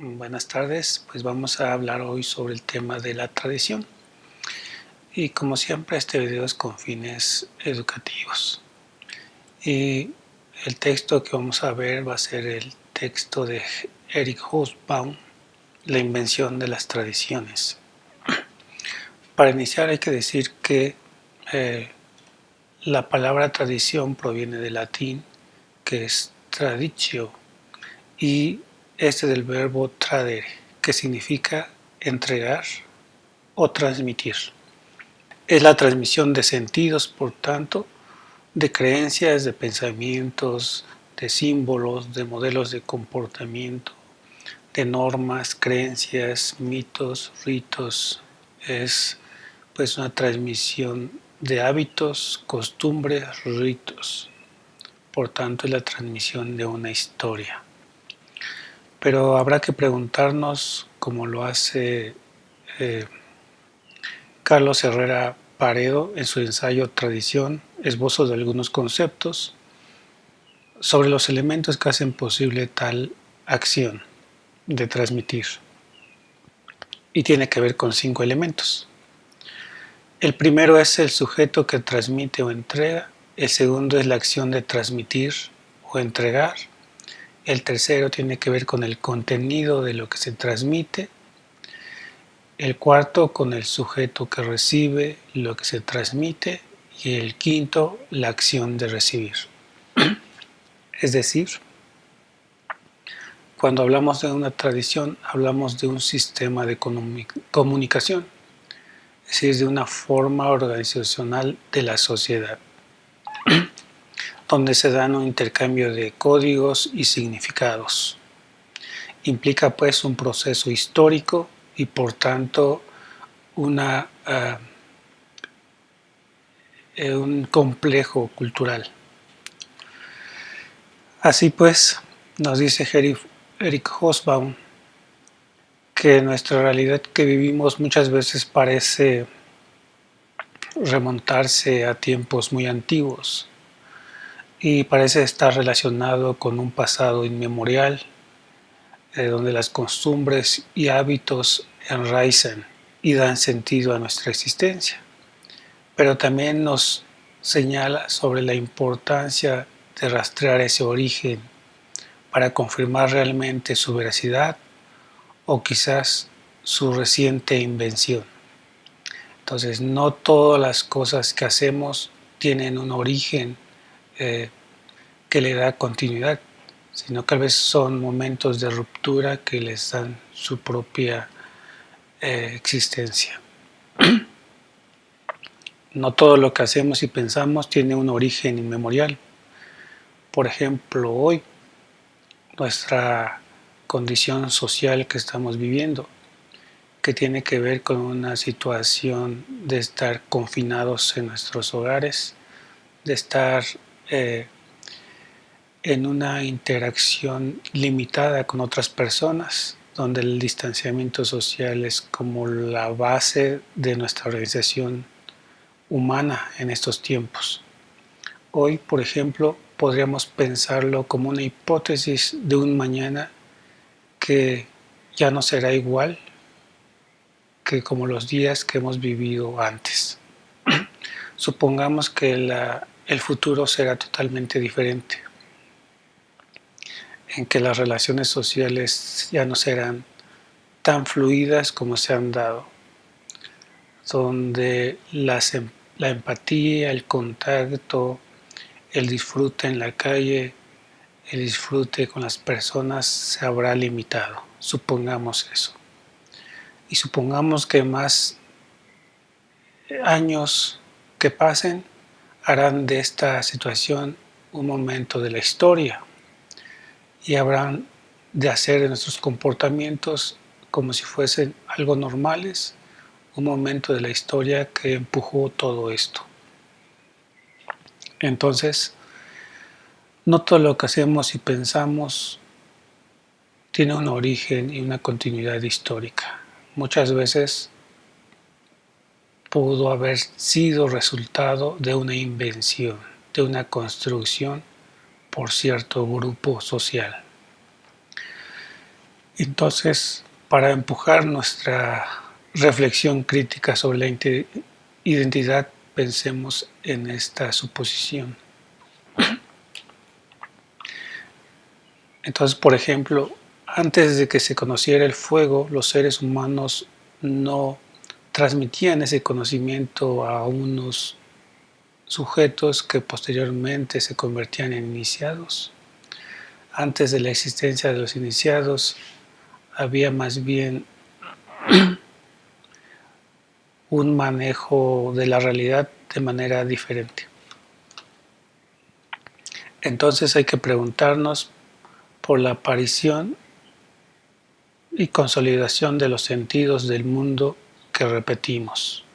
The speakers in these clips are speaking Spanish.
Buenas tardes, pues vamos a hablar hoy sobre el tema de la tradición y como siempre este video es con fines educativos y el texto que vamos a ver va a ser el texto de Eric Hobsbawm, La invención de las tradiciones. Para iniciar hay que decir que eh, la palabra tradición proviene del latín, que es traditio, y este del verbo tradere, que significa entregar o transmitir. Es la transmisión de sentidos, por tanto, de creencias, de pensamientos, de símbolos, de modelos de comportamiento, de normas, creencias, mitos, ritos. Es pues una transmisión de hábitos, costumbres, ritos. Por tanto, es la transmisión de una historia. Pero habrá que preguntarnos, como lo hace Carlos Herrera Paredo en su ensayo Tradición, esbozo de algunos conceptos, sobre los elementos que hacen posible tal acción de transmitir. Y tiene que ver con 5 elementos. El primero es el sujeto que transmite o entrega, el segundo es la acción de transmitir o entregar, el tercero tiene que ver con el contenido de lo que se transmite, el cuarto con el sujeto que recibe lo que se transmite y el quinto la acción de recibir. Es decir, cuando hablamos de una tradición hablamos de un sistema de comunicación, es decir, de una forma organizacional de la sociedad, donde se dan un intercambio de códigos y significados. Implica pues un proceso histórico y por tanto una un complejo cultural. Así pues, nos dice Eric Hobsbawm que nuestra realidad que vivimos muchas veces parece remontarse a tiempos muy antiguos y parece estar relacionado con un pasado inmemorial donde las costumbres y hábitos enraizan y dan sentido a nuestra existencia. Pero también nos señala sobre la importancia de rastrear ese origen para confirmar realmente su veracidad o quizás su reciente invención. Entonces, no todas las cosas que hacemos tienen un origen que le da continuidad, sino que a veces son momentos de ruptura que les dan su propia existencia. No todo lo que hacemos y pensamos tiene un origen inmemorial. Por ejemplo, hoy, nuestra condición social que estamos viviendo, que tiene que ver con una situación de estar confinados en nuestros hogares, de estar en una interacción limitada con otras personas, donde el distanciamiento social es como la base de nuestra organización humana en estos tiempos. Hoy, por ejemplo, podríamos pensarlo como una hipótesis de un mañana que ya no será igual que como los días que hemos vivido antes. Supongamos que el futuro será totalmente diferente, en que las relaciones sociales ya no serán tan fluidas como se han dado, donde la empatía, el contacto, el disfrute en la calle, el disfrute con las personas se habrá limitado. Supongamos eso. Y supongamos que más años que pasen harán de esta situación un momento de la historia y habrán de hacer de nuestros comportamientos como si fuesen algo normales, un momento de la historia que empujó todo esto. Entonces, no todo lo que hacemos y pensamos tiene un origen y una continuidad histórica. Muchas veces pudo haber sido resultado de una invención, de una construcción por cierto grupo social. Entonces, para empujar nuestra reflexión crítica sobre la identidad, pensemos en esta suposición. Entonces, por ejemplo, antes de que se conociera el fuego, los seres humanos no transmitían ese conocimiento a unos sujetos que posteriormente se convertían en iniciados. Antes de la existencia de los iniciados, había más bien un manejo de la realidad de manera diferente. Entonces hay que preguntarnos por la aparición y consolidación de los sentidos del mundo que repetimos,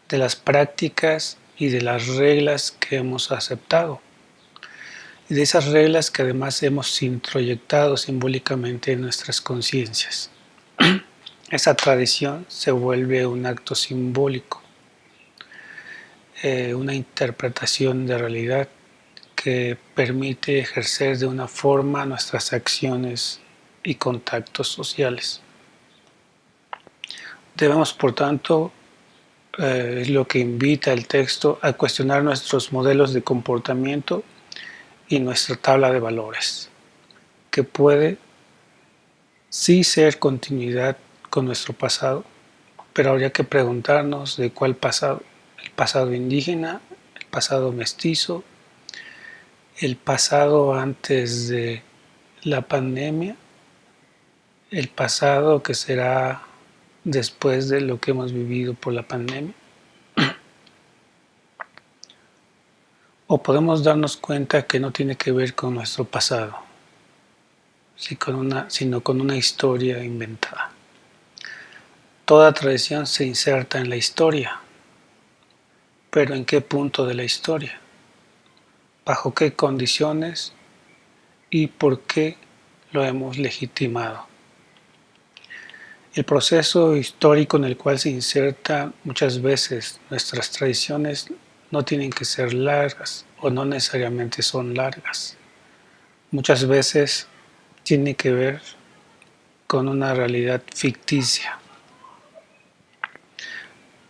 de las prácticas y de las reglas que hemos aceptado, y de esas reglas que además hemos introyectado simbólicamente en nuestras conciencias. Esa tradición se vuelve un acto simbólico, una interpretación de realidad que permite ejercer de una forma nuestras acciones y contactos sociales. Debemos, por tanto, es lo que invita el texto a cuestionar nuestros modelos de comportamiento y nuestra tabla de valores, que puede sí ser continuidad con nuestro pasado, pero habría que preguntarnos de cuál pasado: el pasado indígena, el pasado mestizo, el pasado antes de la pandemia, el pasado que será después de lo que hemos vivido por la pandemia. O podemos darnos cuenta que no tiene que ver con nuestro pasado, sino con una historia inventada. Toda tradición se inserta en la historia, pero ¿en qué punto de la historia? ¿Bajo qué condiciones y por qué lo hemos legitimado? El proceso histórico en el cual se insertan muchas veces nuestras tradiciones no tienen que ser largas o no necesariamente son largas. Muchas veces tiene que ver con una realidad ficticia.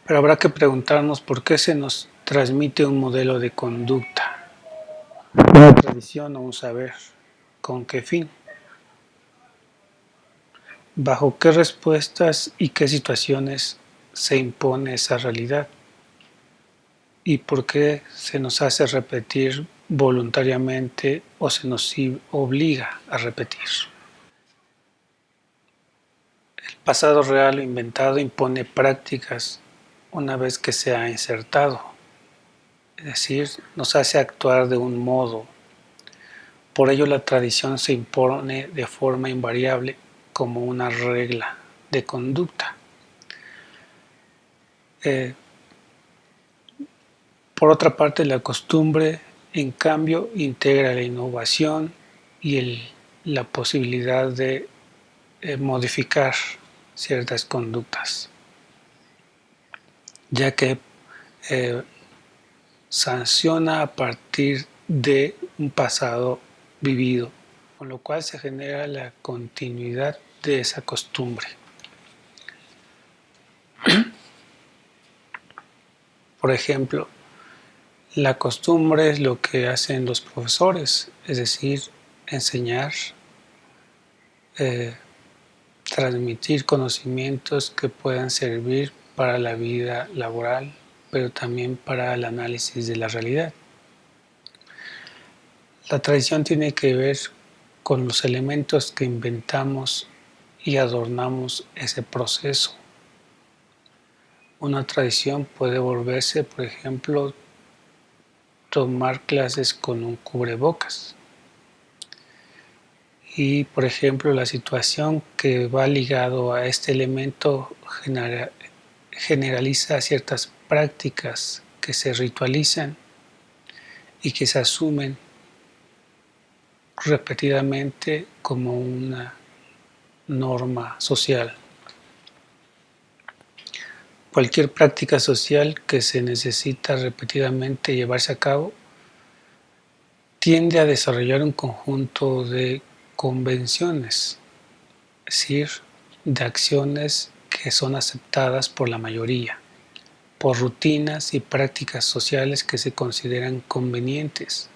Pero habrá que preguntarnos por qué se nos transmite un modelo de conducta, una tradición o un saber. ¿Con qué fin? ¿Bajo qué respuestas y qué situaciones se impone esa realidad? ¿Y por qué se nos hace repetir voluntariamente o se nos obliga a repetir? El pasado real o inventado impone prácticas una vez que se ha insertado, es decir, nos hace actuar de un modo. Por ello la tradición se impone de forma invariable como una regla de conducta. Por otra parte, la costumbre, en cambio, integra la innovación y la posibilidad de modificar ciertas conductas, ya que sanciona a partir de un pasado vivido, con lo cual se genera la continuidad de esa costumbre. Por ejemplo, la costumbre es lo que hacen los profesores, es decir, enseñar, transmitir conocimientos que puedan servir para la vida laboral, pero también para el análisis de la realidad. La tradición tiene que ver con los elementos que inventamos y adornamos ese proceso. Una tradición puede volverse, por ejemplo, tomar clases con un cubrebocas. Y, por ejemplo, la situación que va ligado a este elemento generaliza ciertas prácticas que se ritualizan y que se asumen repetidamente como una norma social. Cualquier práctica social que se necesita repetidamente llevarse a cabo tiende a desarrollar un conjunto de convenciones es decir, de acciones que son aceptadas por la mayoría, por rutinas y prácticas sociales que se consideran convenientes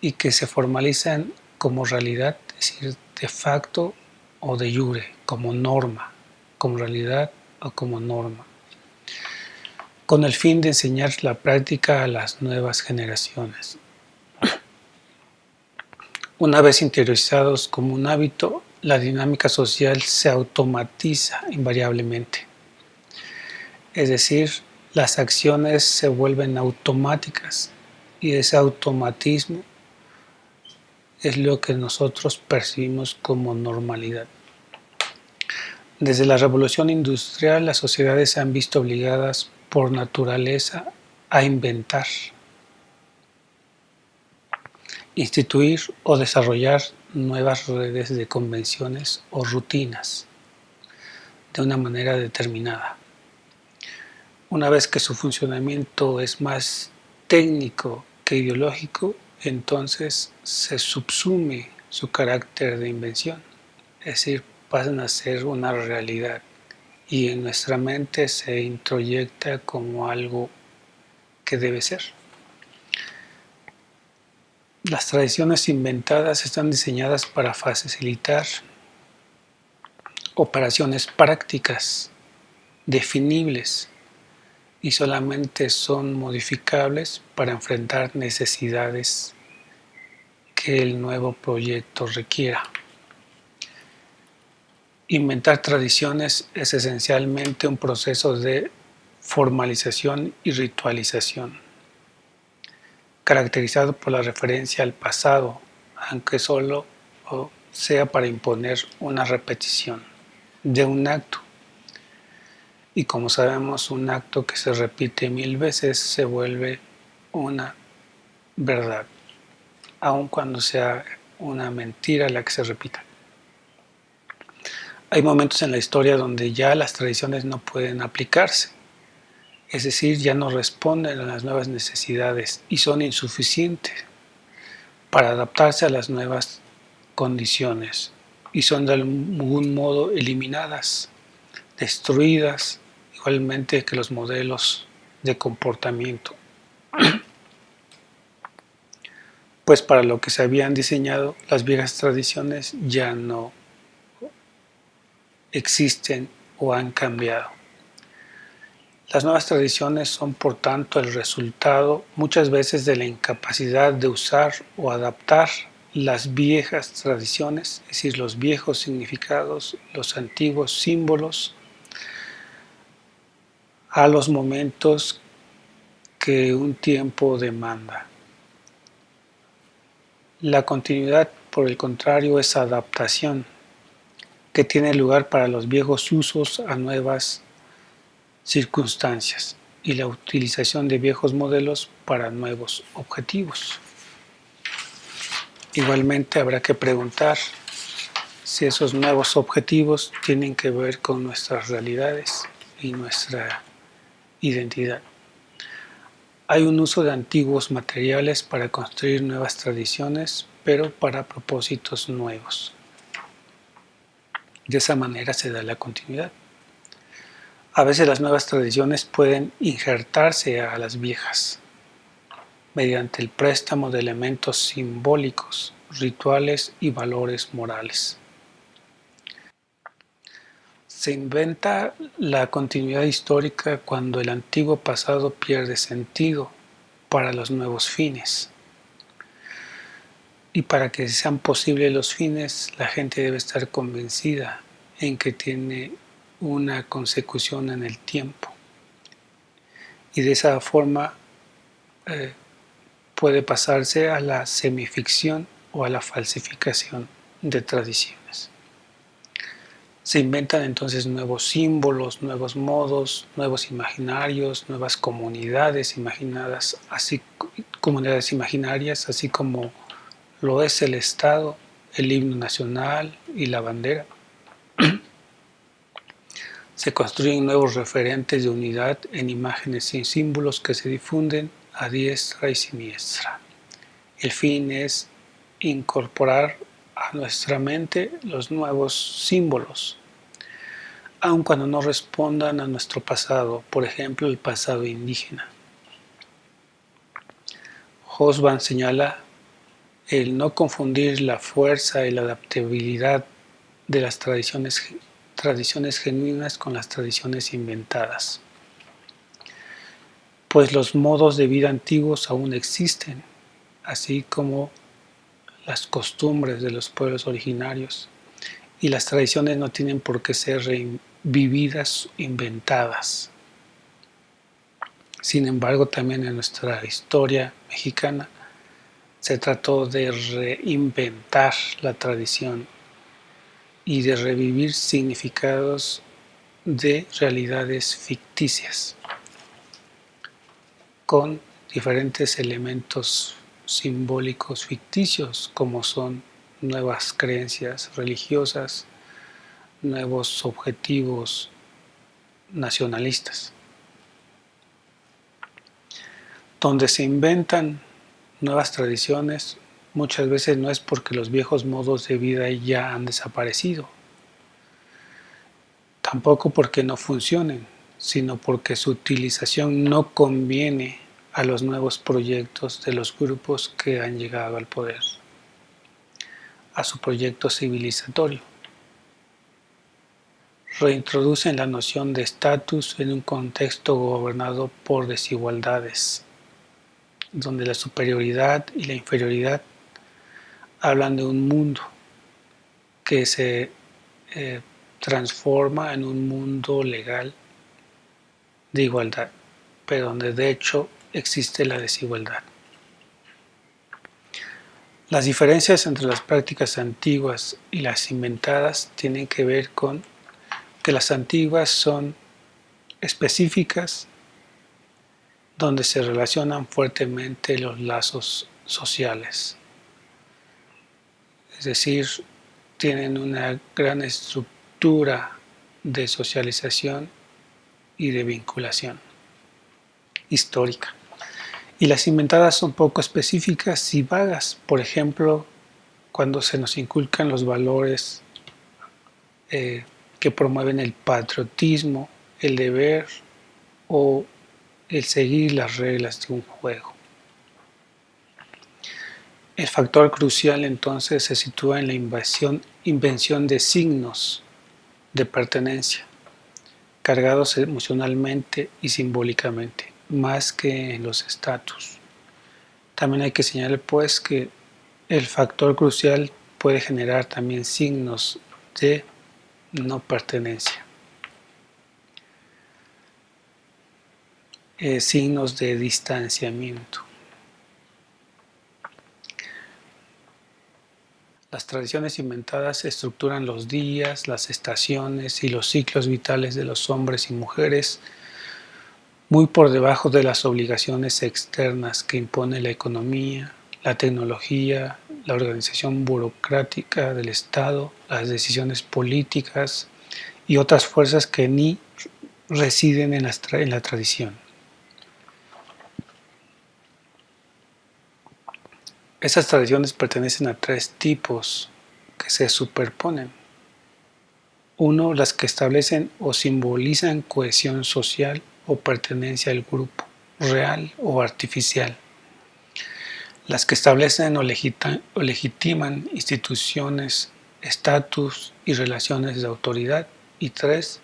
y que se formalizan como realidad, es decir, de facto o de jure, como norma, como realidad o como norma, con el fin de enseñar la práctica a las nuevas generaciones. Una vez interiorizados como un hábito, la dinámica social se automatiza invariablemente. Es decir, las acciones se vuelven automáticas y ese automatismo es lo que nosotros percibimos como normalidad. Desde la revolución industrial, las sociedades se han visto obligadas por naturaleza a inventar, instituir o desarrollar nuevas redes de convenciones o rutinas de una manera determinada. Una vez que su funcionamiento es más técnico que ideológico, entonces se subsume su carácter de invención, es decir, pasan a ser una realidad y en nuestra mente se introyecta como algo que debe ser. Las tradiciones inventadas están diseñadas para facilitar operaciones prácticas, definibles, y solamente son modificables para enfrentar necesidades que el nuevo proyecto requiera. Inventar tradiciones es esencialmente un proceso de formalización y ritualización, caracterizado por la referencia al pasado, aunque solo sea para imponer una repetición de un acto. Y como sabemos, un acto que se repite 1000 veces se vuelve una verdad, aun cuando sea una mentira la que se repita. Hay momentos en la historia donde ya las tradiciones no pueden aplicarse, es decir, ya no responden a las nuevas necesidades y son insuficientes para adaptarse a las nuevas condiciones y son de algún modo eliminadas, destruidas, igualmente que los modelos de comportamiento. Pues para lo que se habían diseñado, las viejas tradiciones ya no existen o han cambiado. Las nuevas tradiciones son, por tanto, el resultado muchas veces de la incapacidad de usar o adaptar las viejas tradiciones, es decir, los viejos significados, los antiguos símbolos, a los momentos que un tiempo demanda. La continuidad, por el contrario, es adaptación, que tiene lugar para los viejos usos a nuevas circunstancias y la utilización de viejos modelos para nuevos objetivos. Igualmente habrá que preguntar si esos nuevos objetivos tienen que ver con nuestras realidades y nuestra identidad. Hay un uso de antiguos materiales para construir nuevas tradiciones, pero para propósitos nuevos. De esa manera se da la continuidad. A veces las nuevas tradiciones pueden injertarse a las viejas mediante el préstamo de elementos simbólicos, rituales y valores morales. Se inventa la continuidad histórica cuando el antiguo pasado pierde sentido para los nuevos fines. Y para que sean posibles los fines, la gente debe estar convencida en que tiene una consecución en el tiempo. Y de esa forma puede pasarse a la semificción o a la falsificación de tradiciones. Se inventan entonces nuevos símbolos, nuevos modos, nuevos imaginarios, nuevas comunidades imaginadas, comunidades imaginarias, así como lo es el Estado, el himno nacional y la bandera. Se construyen nuevos referentes de unidad en imágenes y símbolos que se difunden a diestra y siniestra. El fin es incorporar a nuestra mente los nuevos símbolos, aun cuando no respondan a nuestro pasado, por ejemplo, el pasado indígena. Hobsbawm señala el no confundir la fuerza y la adaptabilidad de las tradiciones genuinas con las tradiciones inventadas, pues los modos de vida antiguos aún existen, así como las costumbres de los pueblos originarios, y las tradiciones no tienen por qué ser vividas, inventadas. Sin embargo, también en nuestra historia mexicana se trató de reinventar la tradición y de revivir significados de realidades ficticias con diferentes elementos simbólicos ficticios como son nuevas creencias religiosas, nuevos objetivos nacionalistas, donde se inventan nuevas tradiciones. Muchas veces no es porque los viejos modos de vida ya han desaparecido, tampoco porque no funcionen, sino porque su utilización no conviene a los nuevos proyectos de los grupos que han llegado al poder, a su proyecto civilizatorio. Reintroducen la noción de estatus en un contexto gobernado por desigualdades, donde la superioridad y la inferioridad hablan de un mundo que se transforma en un mundo legal de igualdad, pero donde de hecho existe la desigualdad. Las diferencias entre las prácticas antiguas y las inventadas tienen que ver con que las antiguas son específicas, donde se relacionan fuertemente los lazos sociales, es decir, tienen una gran estructura de socialización y de vinculación histórica. Y las inventadas son poco específicas y vagas, por ejemplo, cuando se nos inculcan los valores que promueven el patriotismo, el deber o el seguir las reglas de un juego. El factor crucial entonces se sitúa en la invención de signos de pertenencia, cargados emocionalmente y simbólicamente, más que en los estatus. También hay que señalar pues que el factor crucial puede generar también signos de no pertenencia, signos de distanciamiento. Las tradiciones inventadas estructuran los días, las estaciones y los ciclos vitales de los hombres y mujeres muy por debajo de las obligaciones externas que impone la economía, la tecnología, la organización burocrática del Estado, las decisiones políticas y otras fuerzas que ni residen en la tradición. Esas tradiciones pertenecen a tres tipos que se superponen. Uno, las que establecen o simbolizan cohesión social o pertenencia al grupo, real o artificial. Las que establecen o legitiman instituciones, estatus y relaciones de autoridad. Y tres,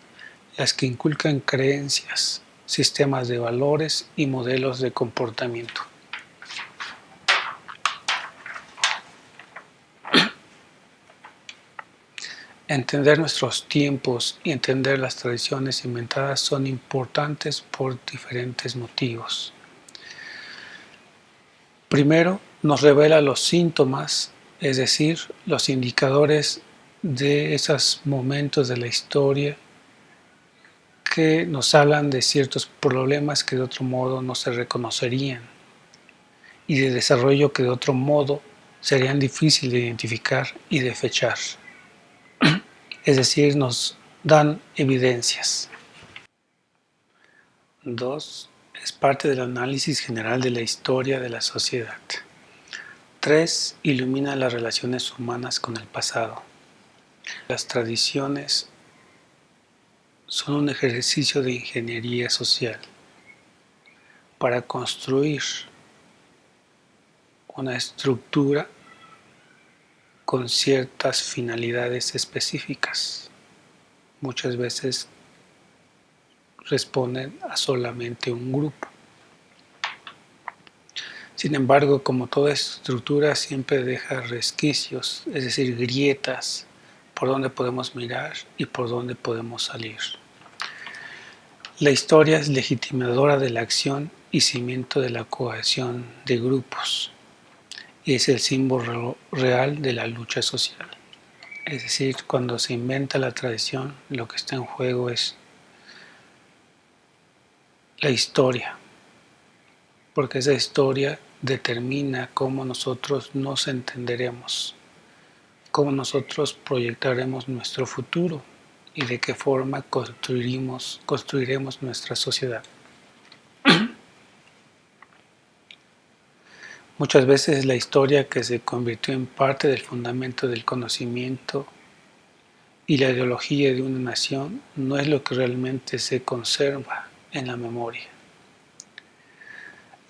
las que inculcan creencias, sistemas de valores y modelos de comportamiento. Entender nuestros tiempos y entender las tradiciones inventadas son importantes por diferentes motivos. Primero, nos revela los síntomas, es decir, los indicadores de esos momentos de la historia que nos hablan de ciertos problemas que de otro modo no se reconocerían y de desarrollo que de otro modo serían difíciles de identificar y de fechar. Es decir, nos dan evidencias. 2. Es parte del análisis general de la historia de la sociedad. 3. Ilumina las relaciones humanas con el pasado. Las tradiciones son un ejercicio de ingeniería social para construir una estructura con ciertas finalidades específicas. Muchas veces responden a solamente un grupo. Sin embargo, como toda estructura siempre deja resquicios, es decir, grietas por donde podemos mirar y por donde podemos salir. La historia es legitimadora de la acción y cimiento de la cohesión de grupos y es el símbolo real de la lucha social. Es decir, cuando se inventa la tradición, lo que está en juego es la historia, porque esa historia determina cómo nosotros nos entenderemos, cómo nosotros proyectaremos nuestro futuro y de qué forma construiremos nuestra sociedad. Muchas veces la historia que se convirtió en parte del fundamento del conocimiento y la ideología de una nación no es lo que realmente se conserva en la memoria.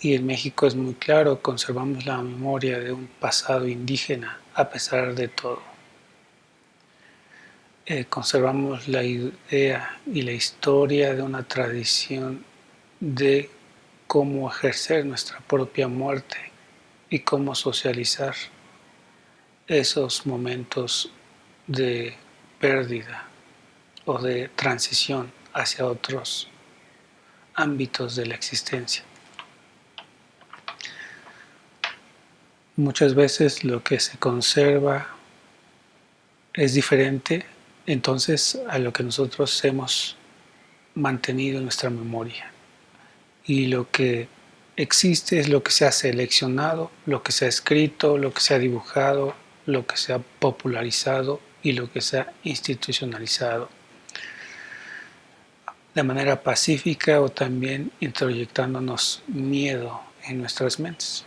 Y en México es muy claro, conservamos la memoria de un pasado indígena a pesar de todo. Conservamos la idea y la historia de una tradición de cómo ejercer nuestra propia muerte y cómo socializar esos momentos de pérdida o de transición hacia otros ámbitos de la existencia. Muchas veces lo que se conserva es diferente entonces a lo que nosotros hemos mantenido en nuestra memoria. Y lo que existe es lo que se ha seleccionado, lo que se ha escrito, lo que se ha dibujado, lo que se ha popularizado y lo que se ha institucionalizado de manera pacífica o también introyectándonos miedo en nuestras mentes.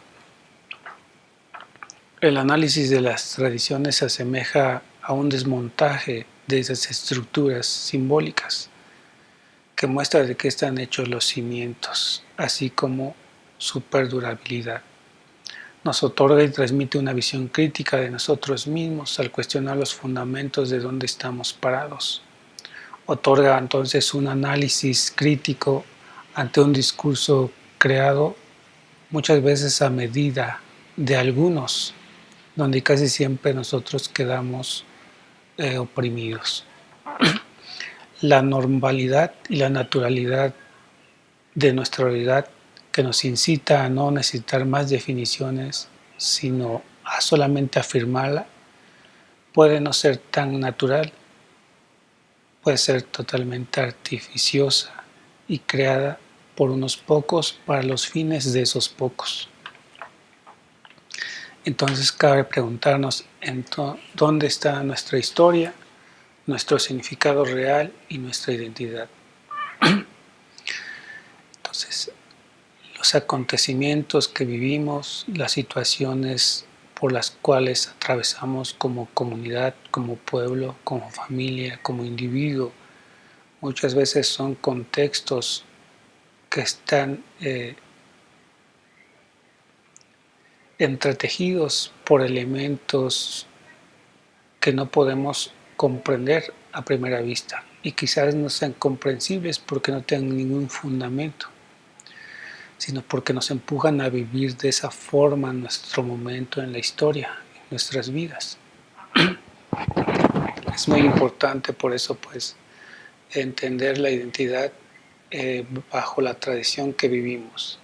El análisis de las tradiciones se asemeja a un desmontaje de esas estructuras simbólicas que muestra de qué están hechos los cimientos, así como su perdurabilidad. Nos otorga y transmite una visión crítica de nosotros mismos al cuestionar los fundamentos de dónde estamos parados. Otorga entonces un análisis crítico ante un discurso creado muchas veces a medida de algunos, donde casi siempre nosotros quedamos oprimidos. La normalidad y la naturalidad de nuestra realidad que nos incita a no necesitar más definiciones, sino a solamente afirmarla, puede no ser tan natural, puede ser totalmente artificiosa y creada por unos pocos para los fines de esos pocos. Entonces cabe preguntarnos dónde está nuestra historia, nuestro significado real y nuestra identidad. Entonces, los acontecimientos que vivimos, las situaciones por las cuales atravesamos como comunidad, como pueblo, como familia, como individuo, muchas veces son contextos que están entretejidos por elementos que no podemos comprender a primera vista y quizás no sean comprensibles porque no tengan ningún fundamento, sino porque nos empujan a vivir de esa forma nuestro momento en la historia, en nuestras vidas. Es muy importante por eso pues entender la identidad bajo la tradición que vivimos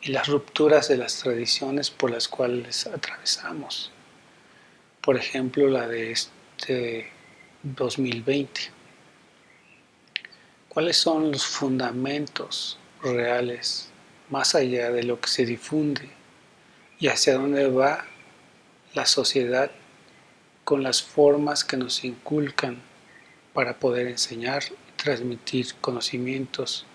y las rupturas de las tradiciones por las cuales atravesamos. Por ejemplo, la de este 2020. ¿Cuáles son los fundamentos reales más allá de lo que se difunde y hacia dónde va la sociedad con las formas que nos inculcan para poder enseñar y transmitir conocimientos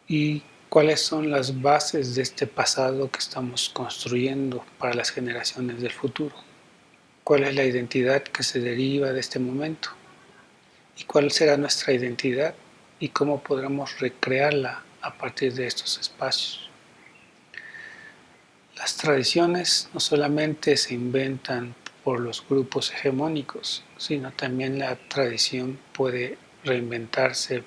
y ¿Cuáles son las bases de este pasado que estamos construyendo para las generaciones del futuro? ¿Cuál es la identidad que se deriva de este momento? ¿Y cuál será nuestra identidad y cómo podremos recrearla a partir de estos espacios? Las tradiciones no solamente se inventan por los grupos hegemónicos, sino también la tradición puede reinventarse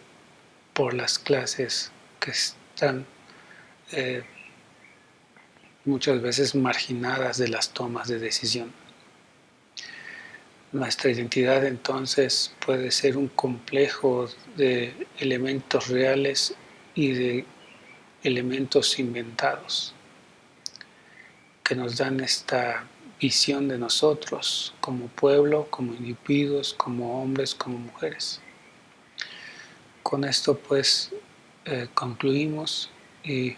por las clases que están eh, muchas veces marginadas de las tomas de decisión. Nuestra identidad entonces puede ser un complejo de elementos reales y de elementos inventados que nos dan esta visión de nosotros como pueblo, como individuos, como hombres, como mujeres. Con esto pues concluimos y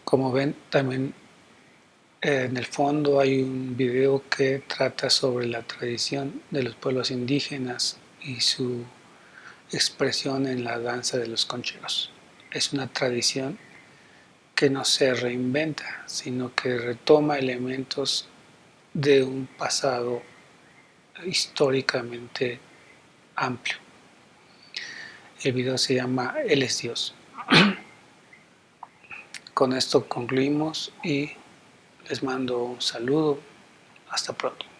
como ven también en el fondo hay un video que trata sobre la tradición de los pueblos indígenas y su expresión en la danza de los concheros. Es una tradición que no se reinventa, sino que retoma elementos de un pasado históricamente amplio. El video se llama Él es Dios. Con esto concluimos y les mando un saludo. Hasta pronto.